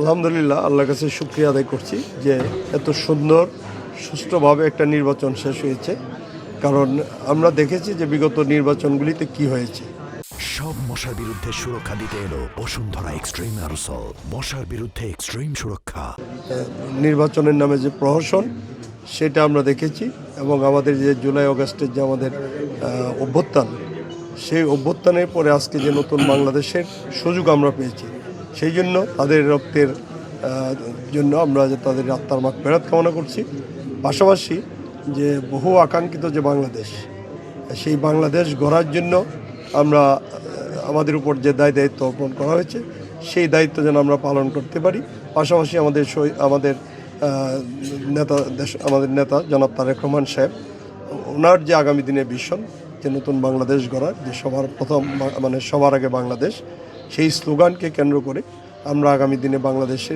আলহামদুলিল্লাহ, আল্লাহর কাছে শুকরিয়া আদায় করছি যে এত সুন্দর সুষ্ঠুভাবে একটা নির্বাচন শেষ হয়েছে। কারণ আমরা দেখেছি যে বিগত নির্বাচনগুলিতে কি হয়েছে। সব মশার বিরুদ্ধে সুরক্ষা দিতে এলো বসুন্ধরা এক্সট্রিম অ্যারোসল। মশার বিরুদ্ধে এক্সট্রিম সুরক্ষা। নির্বাচনের নামে যে প্রহসন, সেটা আমরা দেখেছি এবং আমাদের যে জুলাই আগস্টের যে আমাদের অভ্যুত্থান, সেই অভ্যুত্থানের পরে আজকে যে নতুন বাংলাদেশের সুযোগ আমরা পেয়েছি, সেই জন্য তাদের রক্তের জন্য আমরা যে তাদের আত্মার মাগফিরাত কামনা করছি। পাশাপাশি যে বহু আকাঙ্ক্ষিত যে বাংলাদেশ, সেই বাংলাদেশ গড়ার জন্য আমরা আমাদের উপর যে দায়িত্ব অর্পণ করা হয়েছে, সেই দায়িত্ব যেন আমরা পালন করতে পারি। পাশাপাশি আমাদের নেতা জনাব তারেক রহমান সাহেব, ওনার যে আগামী দিনের ভিশন, যে নতুন বাংলাদেশ গড়ার, যে সবার আগে বাংলাদেশ, সেই স্লোগানকে কেন্দ্র করে আমরা আগামী দিনে বাংলাদেশে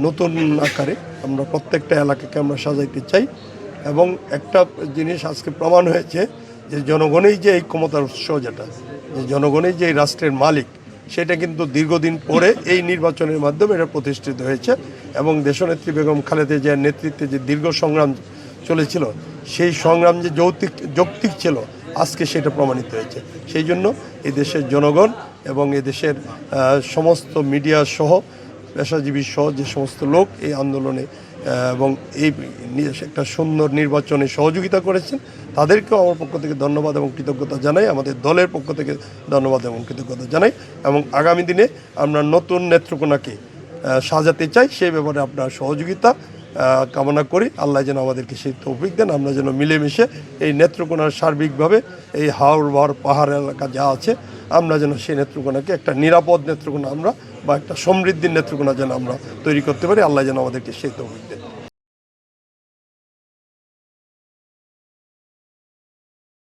নতুন আকারে আমরা প্রত্যেকটা এলাকাকে আমরা সাজাইতে চাই। এবং একটা জিনিস আজকে প্রমাণ হয়েছে যে জনগণই যে এই ক্ষমতার উৎস, যেটা যে জনগণই যে এই রাষ্ট্রের মালিক, সেটা কিন্তু দীর্ঘদিন পরে এই নির্বাচনের মাধ্যমে এটা প্রতিষ্ঠিত হয়েছে। এবং দেশনেত্রী বেগম খালেদা জিয়ার নেতৃত্বে যে দীর্ঘ সংগ্রাম চলেছিল, সেই সংগ্রাম যে যৌক্তিক ছিল, আজকে সেটা প্রমাণিত হয়েছে। সেই জন্য এই দেশের জনগণ এবং এই দেশের সমস্ত মিডিয়া সহ, পেশাজীবী সহ যে সমস্ত লোক এই আন্দোলনে এবং এই একটা সুন্দর নির্বাচনে সহযোগিতা করেছেন, তাদেরকেও আমার পক্ষ থেকে ধন্যবাদ এবং কৃতজ্ঞতা জানাই। আমাদের দলের পক্ষ থেকে ধন্যবাদ এবং কৃতজ্ঞতা জানাই। এবং আগামী দিনে আমরা নতুন নেত্রকোনাকে সাজাতে চাই, সেই ব্যাপারে আপনার সহযোগিতা কামনা করি। আল্লাহ যেন আমাদেরকে সেই তৌফিক দেন, আমরা যেন মিলেমিশে এই নেত্রকোনার সার্বিকভাবে এই হাওড় পাহাড় এলাকা যা আছে, আমরা যেন সেই নেত্রকোনাকে একটা নিরাপদ নেত্রকোনা আমরা বা একটা সমৃদ্ধির নেত্রকোনা যেন আমরা তৈরি করতে পারি। আল্লাহ যেন আমাদেরকে সেই তৌফিক দেন।